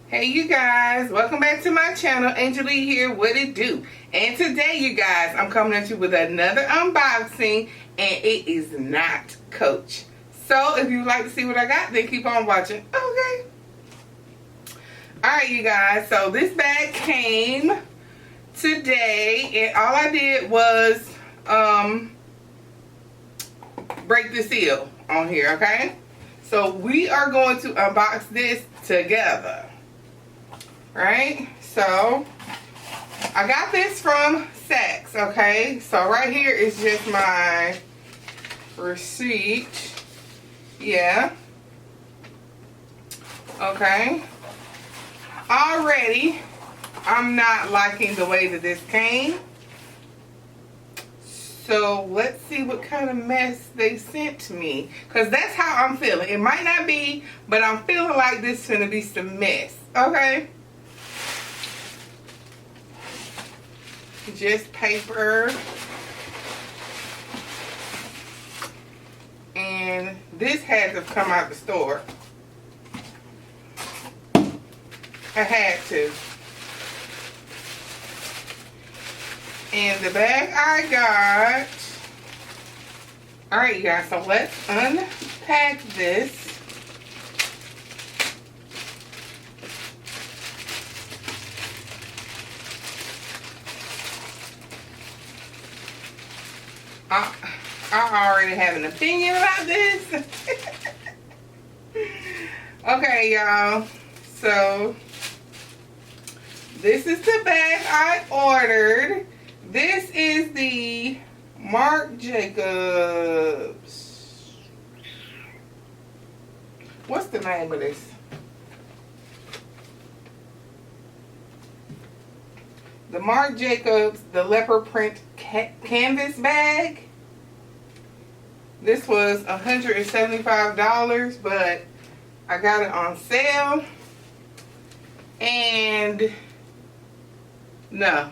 Hey you guys, welcome back to my channel. ANGELLE here, what it do? And today you guys, I'm coming at you with another unboxing, and it is not Coach. So if you'd like to see what I got, then keep on watching. Okay. Alright you guys, so this bag came today, and all I did was break the seal on here, okay? So we are going to unbox this together. Right, so I got this from Saks, okay? So right here is just my receipt. Yeah. Okay. Already, I'm not liking the way that this came. So let's see what kind of mess they sent me. Because that's how I'm feeling. It might not be, but I'm feeling like this is going to be some mess. Okay. Just paper. And this had to come out the store. I had to. And the bag I got. Alright you guys, so let's unpack this. I already have an opinion about this. Okay, y'all. So, this is the bag I ordered. This is the Marc Jacobs. What's the name of this? The Marc Jacobs, the leopard print canvas bag. This was $175, but I got it on sale. And no,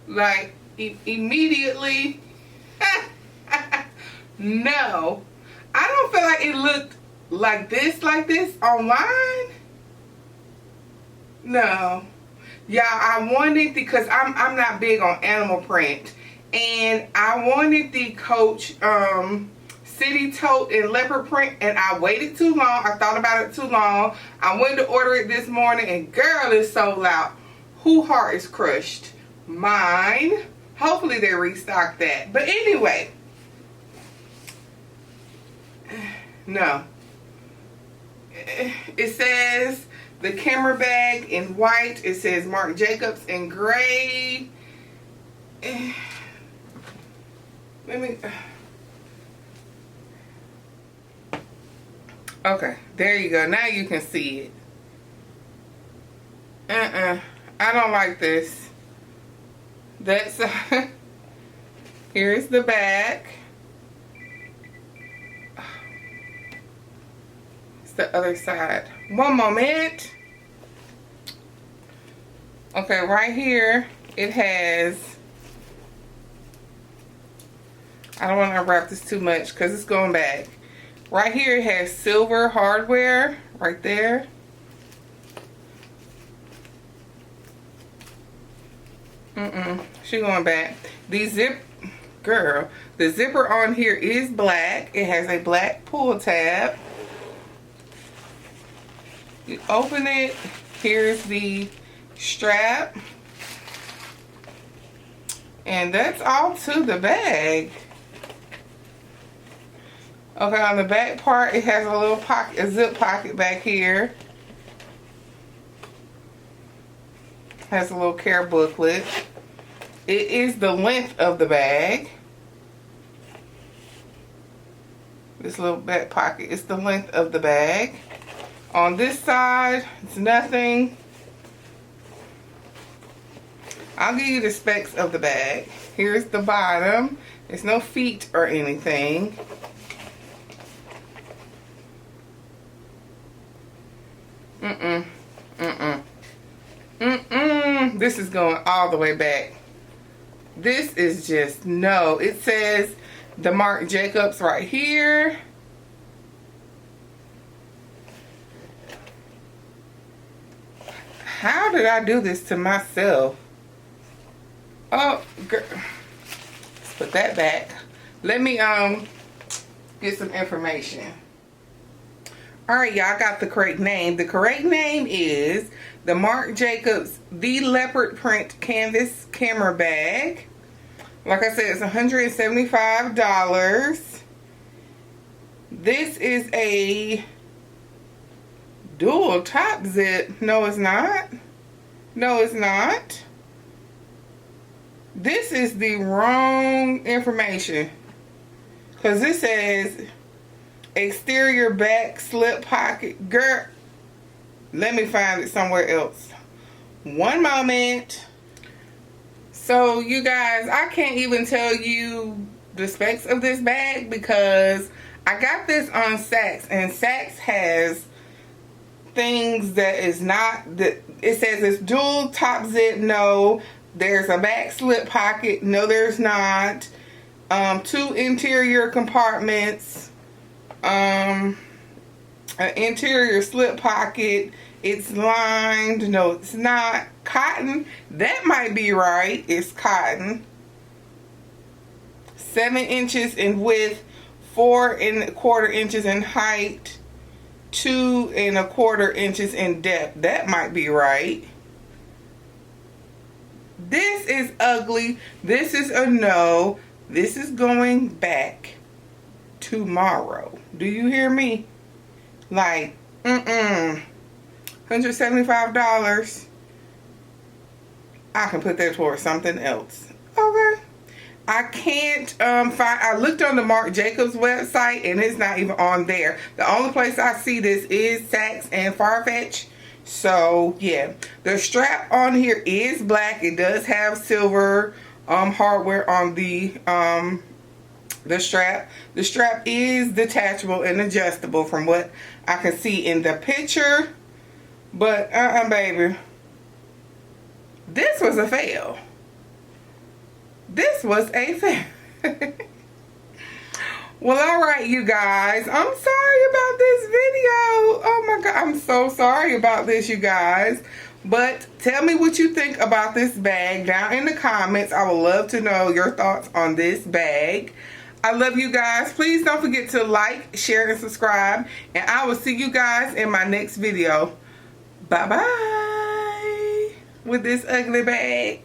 like immediately, no. I don't feel like it looked like this online. No. Yeah, I wanted, because I'm not big on animal print, and I wanted the Coach City Tote in leopard print, and I waited too long. I thought about it too long. I went to order it this morning, and girl, it's sold out. Whose heart is crushed? Mine. Hopefully they restock that. But anyway, no. It says the camera bag in white. It says Marc Jacobs in gray. Let me. Okay, there you go. Now you can see it. I don't like this. That's here's the back. It's the other side. One moment. Okay, right here it has, I don't want to wrap this too much because it's going back. Right here it has silver hardware right there. She going back. The zipper on here is black. It has a black pull tab. You open it. Here's the strap. And that's all to the bag. Okay, on the back part, it has a little pocket, a zip pocket back here. Has a little care booklet. It is the length of the bag. This little back pocket is the length of the bag. On this side, it's nothing. I'll give you the specs of the bag. Here's the bottom. There's no feet or anything. This is going all the way back. This is just, no. It says the Marc Jacobs right here. How did I do this to myself? Oh, girl. Let's put that back. Let me get some information. Alright, y'all, got the correct name. The correct name is the Marc Jacobs The Leopard Print Canvas Camera Bag. Like I said, it's $175. This is a dual top zip. No, it's not. No, it's not. This is the wrong information. Because this says exterior back slip pocket. Girl, let me find it somewhere else. One moment. So you guys, I can't even tell you the specs of this bag because I got this on Saks, and Saks has things that is not, that it says it's dual top zip. No. There's a back slip pocket. No, there's not. 2 interior compartments. An interior slip pocket. It's lined. No, it's not. Cotton. That might be right. It's cotton. 7 inches in width. 4¼ inches in height. 2¼ inches in depth. That might be right. This is ugly. This is a no. This is going back tomorrow. Do you hear me? Like, $175. I can put that towards something else. Okay. I can't find, I looked on the Marc Jacobs website and it's not even on there. The only place I see this is Saks and Farfetch. So yeah, the strap on here is black. It does have silver hardware on the strap. The strap is detachable and adjustable from what I can see in the picture. But baby, this was a fail. This was a fail. Well, alright, you guys. I'm sorry about this video. Oh my god, I'm so sorry about this, you guys. But tell me what you think about this bag down in the comments. I would love to know your thoughts on this bag. I love you guys. Please don't forget to like, share, and subscribe. And I will see you guys in my next video. Bye-bye. With this ugly bag.